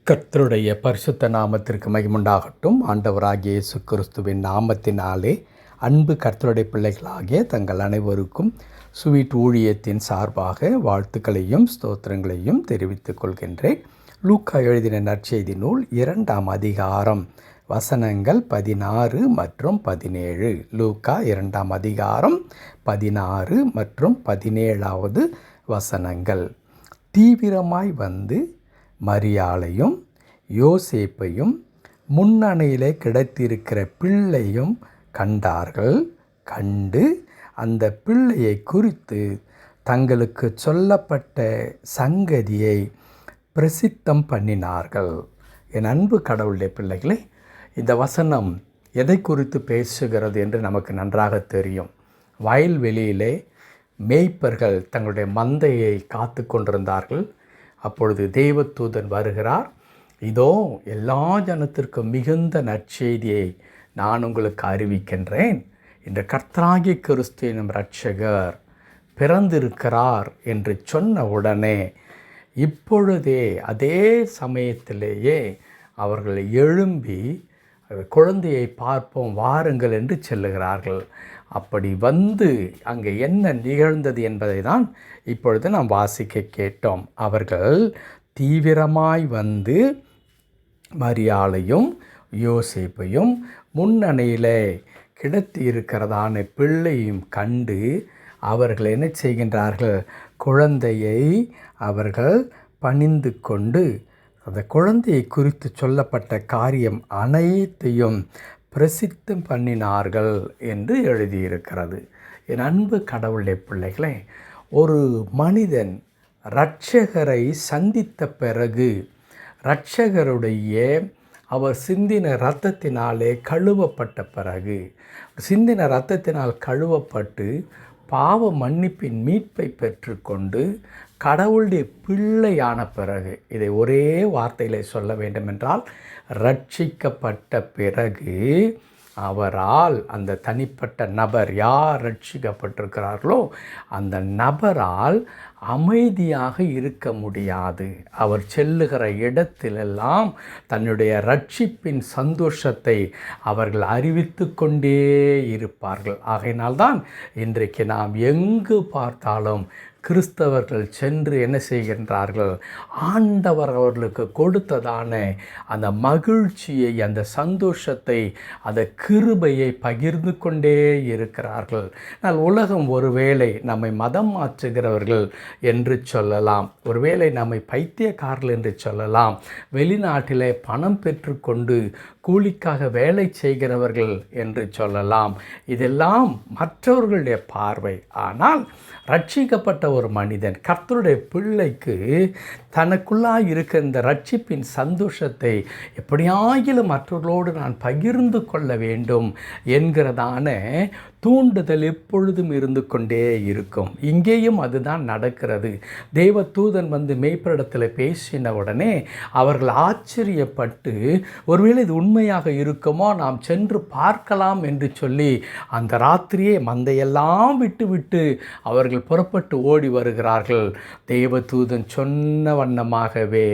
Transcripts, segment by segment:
கர்த்தருடைய பரிசுத்த நாமத்திற்கு மகிமுண்டாகட்டும். ஆண்டவராகிய இயேசு கிறிஸ்துவின் நாமத்தினாலே அன்பு கர்த்தருடைய பிள்ளைகளாகிய தங்கள் அனைவருக்கும் ஸ்வீட் ஊழியத்தின் சார்பாக வாழ்த்துக்களையும் ஸ்தோத்திரங்களையும் தெரிவித்துக் கொள்கின்றேன். லூக்கா எழுதின நற்செய்தி நூல் 2ஆம் அதிகாரம் வசனங்கள் 16 மற்றும் 17. லூக்கா 2ஆம் அதிகாரம் 16 மற்றும் 17வது வசனங்கள். தீவிரமாய் வந்து மரியாளையும் யோசேப்பையும் முன்னணையிலே கிடைத்திருக்கிற பிள்ளையும் கண்டார்கள். கண்டு அந்த பிள்ளையை குறித்து தங்களுக்கு சொல்லப்பட்ட சங்கதியை பிரசித்தம் பண்ணினார்கள். என் அன்பு கடவுளுடைய பிள்ளைகளே, இந்த வசனம் எதை குறித்து பேசுகிறது என்று நமக்கு நன்றாக தெரியும். வயல்வெளியிலே மேய்ப்பர்கள் தங்களுடைய மந்தையை காத்து கொண்டிருந்தார்கள். அப்பொழுது தேவதூதன் வருகிறார். இதோ எல்லா ஜனத்திற்கும் மிகுந்த நற்செய்தியை நான் உங்களுக்கு அறிவிக்கின்றேன். இந்த கர்த்தராகிய கிறிஸ்து எனும் இரட்சகர் பிறந்திருக்கிறார் என்று சொன்ன உடனே இப்பொழுதே அதே சமயத்திலேயே அவர்கள் எழும்பி குழந்தையை பார்ப்போம் வாருங்கள் என்று செல்லுகிறார்கள். அப்படி வந்து அங்கே என்ன நிகழ்ந்தது என்பதை தான் இப்பொழுது நாம் வாசிக்க கேட்டோம். அவர்கள் தீவிரமாய் வந்து மரியாளையும் யோசேப்பையும் முன்னணியிலே கிடத்தி இருக்கிறதான பிள்ளையும் கண்டு அவர்கள் என்ன செய்கின்றார்கள்? குழந்தையை அவர்கள் பணிந்து கொண்டு அந்த குழந்தையை குறித்து சொல்லப்பட்ட காரியம் அனைத்தையும் பிரசித்தம் பண்ணினார்கள் என்று எழுதியிருக்கிறது. என் அன்பு கடவுளுடைய பிள்ளைகளே, ஒரு மனிதன் இரட்சகரை சந்தித்த பிறகு இரட்சகருடைய அவர் சிந்தின இரத்தத்தினாலே கழுவப்பட்ட பிறகு, சிந்தின இரத்தத்தினால் கழுவப்பட்டு பாவ மன்னிப்பின் மீட்பை பெற்றுக்கொண்டு கடவுளுடைய பிள்ளையான பிறகு, இதை ஒரே வார்த்தையில் சொல்ல வேண்டுமென்றால், ரட்சிக்கப்பட்ட பிறகு அவரால் அந்த தனிப்பட்ட நபர் யார் ரட்சிக்கப்பட்டிருக்கிறார்களோ அந்த நபரால் அமைதியாக இருக்க முடியாது. அவர் செல்லுகிற இடத்திலெல்லாம் தன்னுடைய ரட்சிப்பின் சந்தோஷத்தை அவர்கள் அறிவித்து கொண்டே இருப்பார்கள். ஆகையினால்தான் இன்றைக்கு நாம் எங்கு பார்த்தாலும் கிறிஸ்தவர்கள் சென்று என்ன செய்கின்றார்கள்? ஆண்டவர் அவர்களுக்கு கொடுத்ததான அந்த மகிழ்ச்சியை, அந்த சந்தோஷத்தை, அந்த கிருபையை பகிர்ந்து கொண்டே இருக்கிறார்கள். ஆனால் உலகம் ஒருவேளை நம்மை மதம் மாற்றுகிறவர்கள் என்று சொல்லலாம், ஒருவேளை நம்மை பைத்தியக்காரர்கள் என்று சொல்லலாம், வெளிநாட்டிலே பணம் பெற்றுக்கொண்டு கூலிக்காக வேலை செய்கிறவர்கள் என்று சொல்லலாம். இதெல்லாம் மற்றவர்களுடைய பார்வை. ஆனால் ரட்சிக்கப்பட்ட ஒரு மனிதன், கர்த்தருடைய பிள்ளைக்கு தனக்குள்ளாய் இருக்க இந்த ரட்சிப்பின் சந்தோஷத்தை எப்படியாகிலும் மற்றவர்களோடு நான் பகிர்ந்து கொள்ள வேண்டும் என்கிறதான தூண்டுதல் எப்பொழுதும் இருந்து கொண்டே இருக்கும். இங்கேயும் அதுதான் நடக்கிறது. தேவதூதன் வந்து மேய்ப்பரிடத்தில் பேசின உடனே அவர்கள் ஆச்சரியப்பட்டு, ஒருவேளை இது உண்மையாக இருக்குமோ, நாம் சென்று பார்க்கலாம் என்று சொல்லி அந்த ராத்திரியே மந்தையெல்லாம் விட்டுவிட்டு அவர்கள் புறப்பட்டு ஓடி வருகிறார்கள். தேவதூதன் சொன்ன வண்ணமாகவே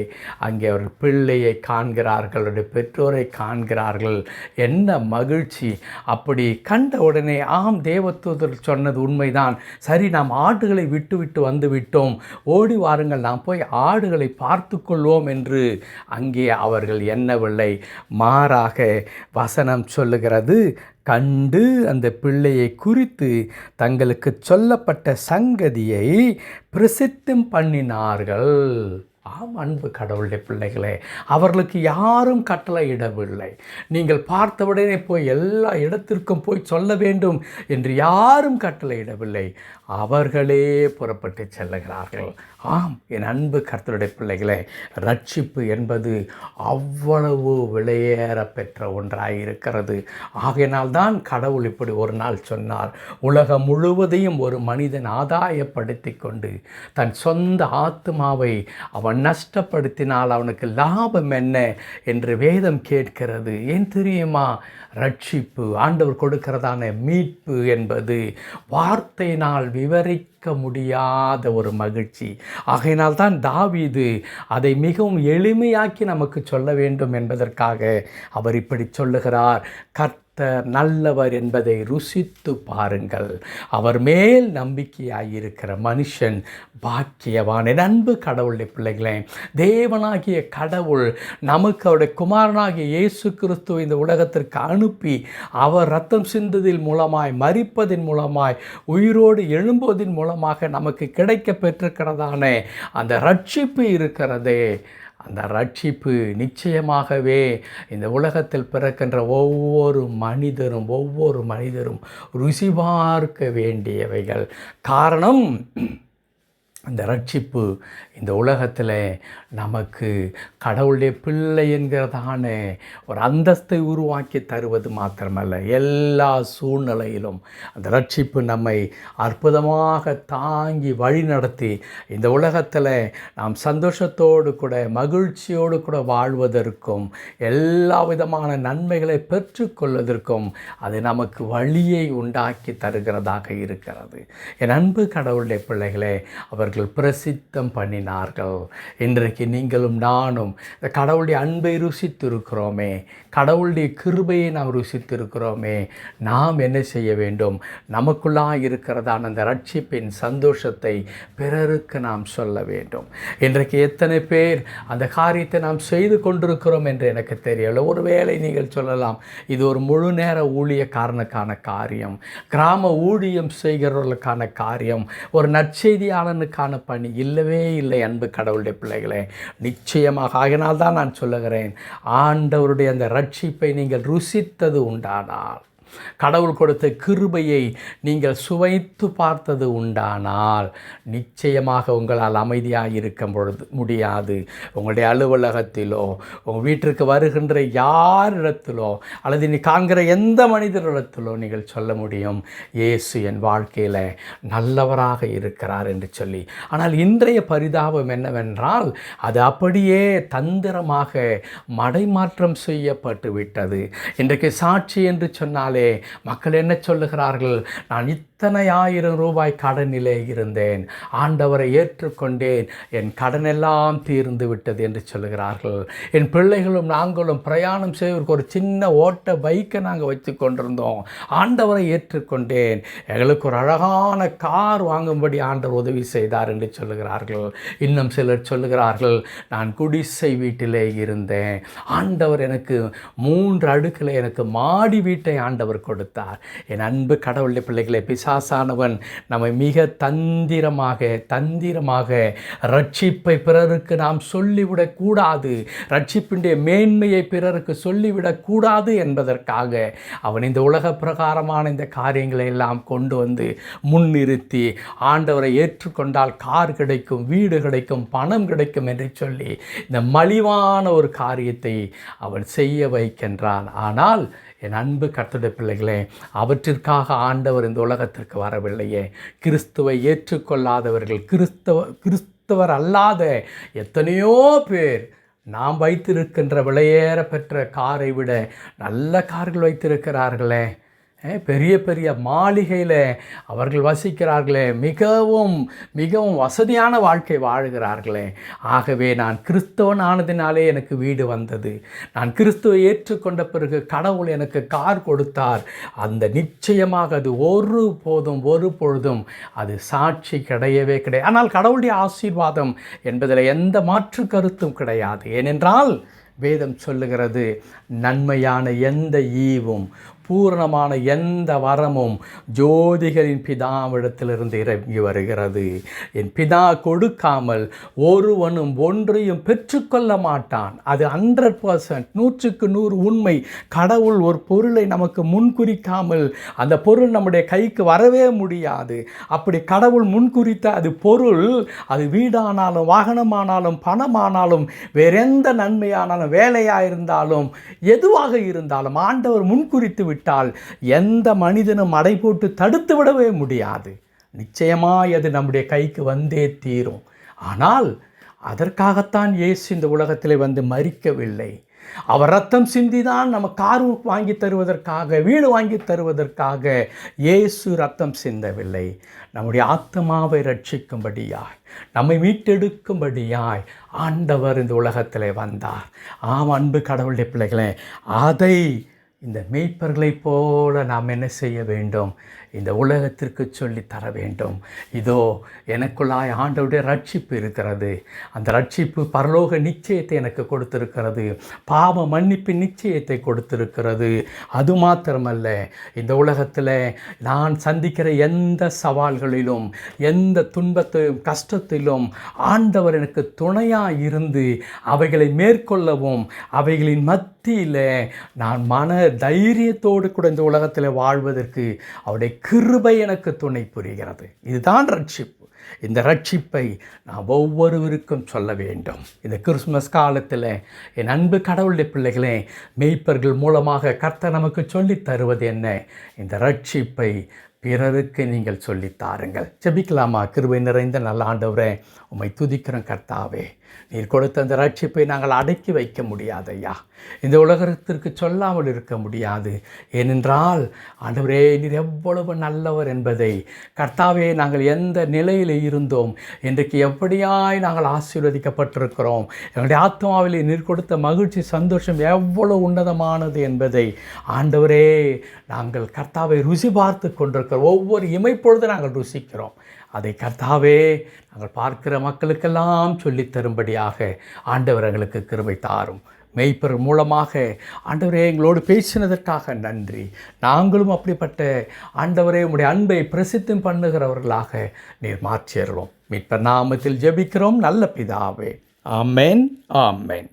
அங்கே அவர்கள் பிள்ளையை காண்கிறார்கள், அவருடைய பெற்றோரை காண்கிறார்கள். என்ன மகிழ்ச்சி! அப்படி கண்ட உடனே, ஆம், தேவதூதர் சொன்னது உண்மைதான், சரி, நாம் ஆடுகளை விட்டு வந்து விட்டோம், ஓடி வாருங்கள், நாம் போய் ஆடுகளை பார்த்து கொள்வோம் என்று அங்கே அவர்கள் எண்ணவில்லை. மாறாக வசனம் சொல்லுகிறது, கண்டு அந்த பிள்ளையை குறித்து தங்களுக்கு சொல்லப்பட்ட சங்கதியை பிரசித்தம் பண்ணினார்கள். ஆம், அன்பு கடவுளுடைய பிள்ளைகளே, அவர்களுக்கு யாரும் கட்டளையிடவில்லை. நீங்கள் பார்த்தவுடனே போய் எல்லா இடத்திற்கும் போய் சொல்ல வேண்டும் என்று யாரும் கட்டளையிடவில்லை. அவர்களே புறப்பட்டு செல்லுகிறார்கள். ஆம், என் அன்பு கர்த்தருடைய பிள்ளைகளே, ரட்சிப்பு என்பது அவ்வளவு விலையேற பெற்ற ஒன்றாயிருக்கிறது. ஆகையினால்தான் கடவுள் இப்படி ஒரு நாள் சொன்னார், உலகம் முழுவதையும் ஒரு மனிதன் ஆதாயப்படுத்தி கொண்டு தன் சொந்த ஆத்மாவை அவன் நஷ்டப்படுத்தினால் அவனுக்கு லாபம் என்ன என்று வேதம் கேட்கிறது. ஏன் தெரியுமா? ரட்சிப்பு, ஆண்டவர் கொடுக்கிறதான மீட்பு என்பது வார்த்தையினால் விவரிக்க முடியாத ஒரு மகிழ்ச்சி. ஆகையினால்தான் தாவீது அதை மிகவும் எளிமையாக்கி நமக்கு சொல்ல வேண்டும் என்பதற்காக அவர் இப்படி சொல்லுகிறார். கர்த்தர் நல்லவர் என்பதை ருசித்து பாருங்கள், அவர் மேல் நம்பிக்கையாயிருக்கிற மனுஷன் பாக்கியவான். என் அன்பு கடவுளுடைய பிள்ளைகளே, தேவனாகிய கடவுள் நமக்கு அவருடைய குமாரனாகிய இயேசு கிறிஸ்துவை இந்த உலகத்திற்கு அனுப்பி அவர் இரத்தம் சிந்துவதின் மூலமாய், மரிப்பதின் மூலமாய், உயிரோடு எழும்புவதின் மூலமாக நமக்கு கிடைக்க பெற்றிருக்கிறதான அந்த ரட்சிப்பு இருக்கிறதே, அந்த ரட்சிப்பு நிச்சயமாகவே இந்த உலகத்தில் பிறக்கின்ற ஒவ்வொரு மனிதரும் ருசி பார்க்க வேண்டியவைகள். காரணம், அந்த ரட்சிப்பு இந்த உலகத்தில் நமக்கு கடவுளுடைய பிள்ளை என்கிறதான ஒரு அந்தஸ்தை உருவாக்கி தருவது மாத்திரமல்ல, எல்லா சூழ்நிலையிலும் அந்த ரட்சிப்பு நம்மை அற்புதமாக தாங்கி வழிநடத்தி இந்த உலகத்தில் நாம் சந்தோஷத்தோடு கூட மகிழ்ச்சியோடு கூட வாழ்வதற்கும் எல்லா விதமான நன்மைகளை பெற்றுக்கொள்வதற்கும் அது நமக்கு வழியை உண்டாக்கி தருகிறதாக இருக்கிறது. என் அன்பு கடவுளுடைய பிள்ளைகளே, அவர்கள் பிரசித்தம் பண்ணினார்கள். இன்றைக்கு நீங்களும் நானும் இந்த கடவுளுடைய அன்பை ருசித்திருக்கிறோமே, கடவுளுடைய கிருபையை நாம் ருசித்திருக்கிறோமே. நாம் என்ன செய்ய வேண்டும்? நமக்குள்ளாக இருக்கிறதான அந்த ரட்சிப்பின் சந்தோஷத்தை பிறருக்கு நாம் சொல்ல வேண்டும். இன்றைக்கு எத்தனை பேர் அந்த காரியத்தை நாம் செய்து கொண்டிருக்கிறோம் என்று எனக்கு தெரியல. ஒருவேளை நீங்கள் சொல்லலாம், இது ஒரு முழு நேர ஊழியக்காரனுக்கான காரியம், கிராம ஊழியம் செய்கிறவர்களுக்கான காரியம், ஒரு நற்செய்தியாளனுக்கான பணி. இல்லவே இல்லை அன்பு கடவுளுடைய பிள்ளைகளே, நிச்சயமாக. ஆகினால்தான் நான் சொல்லுகிறேன், ஆண்டவருடைய அந்த ரட்சிப்பை நீங்கள் ருசித்தது உண்டானால், கடவுள் கொடுத்த கிருபையை நீங்கள் சுவைத்து பார்த்தது உண்டானால், நிச்சயமாக உங்களால் அமைதியாக இருக்க முடியாது. உங்களுடைய அலுவலகத்திலோ, உங்கள் வீட்டிற்கு வருகின்ற யாரிடத்திலோ, அல்லது நீ காண்கிற எந்த மனிதரிடத்திலோ நீங்கள் சொல்ல முடியும், இயேசு என் வாழ்க்கையில் நல்லவராக இருக்கிறார் என்று சொல்லி. ஆனால் இன்றைய பரிதாபம் என்னவென்றால், அது அப்படியே தந்திரமாக மடைமாற்றம் செய்யப்பட்டு விட்டது. இன்றைக்கு சாட்சி என்று சொன்னாலே மக்கள் என்ன சொல்லுகிறார்கள்? நான் இத்தனை 1000 ரூபாய் கடனிலே இருந்தேன், ஆண்டவரை ஏற்றுக்கொண்டேன், என் கடனெல்லாம் தீர்ந்து விட்டது என்று சொல்லுகிறார்கள். என் பிள்ளைகளும் நாங்களும் பிரயாணம் செய்வதற்கு ஒரு சின்ன ஓட்ட பைக்கை நாங்கள் வச்சு கொண்டிருந்தோம், ஆண்டவரை ஏற்றுக்கொண்டேன், எங்களுக்கு ஒரு அழகான கார் வாங்கும்படி ஆண்டவர் உதவி செய்தார் என்று சொல்லுகிறார்கள். இன்னும் சிலர் சொல்லுகிறார்கள், நான் குடிசை வீட்டிலே இருந்தேன், ஆண்டவர் எனக்கு 3 அடுக்கில் எனக்கு மாடி வீட்டை ஆண்டவர் கொடுத்தார். என் அன்பு கடவுளுடைய பிள்ளைகளை, பிசாசானவன் நம்மை மிக தந்திரமாக ரட்சிப்பை பிறருக்கு நாம் சொல்லிவிடக்கூடாது, ரட்சிப்பினுடைய மேன்மையை பிறருக்கு சொல்லிவிடக்கூடாது என்பதற்காக அவன் இந்த உலக பிரகாரமான இந்த காரியங்களை எல்லாம் கொண்டு வந்து முன்னிறுத்தி, ஆண்டவரை ஏற்றுக்கொண்டால் கார் கிடைக்கும், வீடு கிடைக்கும், பணம் கிடைக்கும் என்று சொல்லி இந்த மலிவான ஒரு காரியத்தை அவன் செய்ய வைக்கின்றான். ஆனால் என் அன்பு கர்த்தருடைய பிள்ளைகளே, அவற்றிற்காக ஆண்டவர் இந்த உலகத்திற்கு வரவில்லையே. கிறிஸ்துவை ஏற்றுக்கொள்ளாதவர்கள், கிறிஸ்தவர் அல்லாத எத்தனையோ பேர் நாம் வைத்திருக்கின்ற விலையேற பெற்ற காரை விட நல்ல கார்கள் வைத்திருக்கிறார்களே, பெரிய பெரிய மாளிகையில் அவர்கள் வசிக்கிறார்களே, மிகவும் மிகவும் வசதியான வாழ்க்கை வாழ்கிறார்களே. ஆகவே நான் கிறிஸ்தவன் ஆனதினாலே எனக்கு வீடு வந்தது, நான் கிறிஸ்துவை ஏற்றுக்கொண்ட பிறகு கடவுள் எனக்கு கார் கொடுத்தார், அந்த நிச்சயமாக அது ஒரு பொழுதும் அது சாட்சி கிடையவே கிடையாது. ஆனால் கடவுளுடைய ஆசீர்வாதம் என்பதில் எந்த மாற்று கருத்தும் கிடையாது. ஏனென்றால் வேதம் சொல்லுகிறது, நன்மையான எந்த ஈவும் பூரணமான எந்த வரமும் ஜோதிகளின் பிதாவிடத்திலிருந்து இறங்கி வருகிறது. என் பிதா கொடுக்காமல் ஒருவனும் ஒன்றையும் பெற்றுக்கொள்ள மாட்டான். அது 100%, 100% உண்மை. கடவுள் ஒரு பொருளை நமக்கு முன்குறிக்காமல் அந்த பொருள் நம்முடைய கைக்கு வரவே முடியாது. அப்படி கடவுள் முன்குறித்த அது பொருள், அது வீடானாலும், வாகனமானாலும், பணமானாலும், வேறெந்த நன்மையானாலும், வேலையாக இருந்தாலும், எதுவாக இருந்தாலும், ஆண்டவர் முன்குறித்து விட்டால் எந்த மனிதனும் அடை போட்டு தடுத்து விடவே முடியாது. நிச்சயமாய் அது நம்முடைய கைக்கு வந்தே தீரும். ஆனால் அதற்காகத்தான் இயேசு இந்த உலகத்தில் வந்து மரிக்கவில்லை. அவர் ரத்தம் சிந்திதான் நம்ம கார் வாங்கி தருவதற்காக, வீடு வாங்கி தருவதற்காக இயேசு ரத்தம் சிந்தவில்லை. நம்முடைய ஆத்மாவை ரட்சிக்கும்படியாய், நம்மை மீட்டெடுக்கும்படியாய் ஆண்டவர் இந்த உலகத்தில் வந்தார். ஆம் அன்பு கடவுளுடைய பிள்ளைகளே, அதை இந்த மேய்ப்பர்களைப் போல நாம் என்ன செய்ய வேண்டும்? இந்த உலகத்திற்கு சொல்லி தர வேண்டும். இதோ எனக்குள்ளாய் ஆண்டவருடைய ரட்சிப்பு இருக்கிறது. அந்த ரட்சிப்பு பரலோக நிச்சயத்தை எனக்கு கொடுத்திருக்கிறது. பாவ மன்னிப்பின் நிச்சயத்தை கொடுத்திருக்கிறது. அது மாத்திரமல்ல, இந்த உலகத்தில் நான் சந்திக்கிற எந்த சவால்களிலும், எந்த துன்பத்திலும், கஷ்டத்திலும் ஆண்டவர் எனக்கு துணையாக இருந்து அவைகளை மேற்கொள்ளவும், அவைகளின் மத்தியில் நான் மன தைரியத்தோடு கூட இந்த உலகத்தில் வாழ்வதற்கு அவருடைய கிருபை எனக்கு துணை புரிகிறது. இதுதான் ரட்சிப்பு. இந்த ரட்சிப்பை நான் ஒவ்வொருவருக்கும் சொல்ல வேண்டும். இந்த கிறிஸ்துமஸ் காலத்தில் என் அன்பு கடவுளுடைய பிள்ளைகளே, மேய்ப்பர்கள் மூலமாக கர்த்தர் நமக்கு சொல்லித் தருவது என்ன? இந்த ரட்சிப்பை பிறருக்கு நீங்கள் சொல்லித்தாருங்கள். ஜெபிக்கலாமா? கிருபை நிறைந்த நல்ல ஆண்டவரே, உம்மை துதிக்கிறோம் கர்த்தாவே. நீர் கொடுத்த அந்த ரட்சிப்பை நாங்கள் அடக்கி வைக்க முடியாது ஐயா. இந்த உலகத்திற்கு சொல்லாமல் இருக்க முடியாது. ஏனென்றால் ஆண்டவரே, நீர் எவ்வளவு நல்லவர் என்பதை கர்த்தாவே, நாங்கள் எந்த நிலையில் இருந்தோம், இன்றைக்கு எப்படியாய் நாங்கள் ஆசீர்வதிக்கப்பட்டிருக்கிறோம், எங்களுடைய ஆத்மாவில் நீர் கொடுத்த மகிழ்ச்சி, சந்தோஷம் எவ்வளவு உன்னதமானது என்பதை ஆண்டவரே நாங்கள் கர்த்தாவை ருசி பார்த்து கொண்டிருக்கிறோம். ஒவ்வொரு இமைப்பொழுது நாங்கள் ருசிக்கிறோம். அதை கர்த்தாவே நாங்கள் பார்க்கிற மக்களுக்கெல்லாம் சொல்லித் தரும்படியாக ஆண்டவர் எங்களுக்கு கிருபை தாரும். மெய்ப்பர் மூலமாக ஆண்டவரே எங்களோடு பேசினதற்காக நன்றி. நாங்களும் அப்படிப்பட்ட ஆண்டவரே உம்முடைய அன்பை பிரசித்தம் பண்ணுகிறவர்களாக நீர் மாற்றியறோம். மீட்பர் நாமத்தில் ஜெபிக்கிறோம் நல்ல பிதாவே. ஆமென், ஆமென்.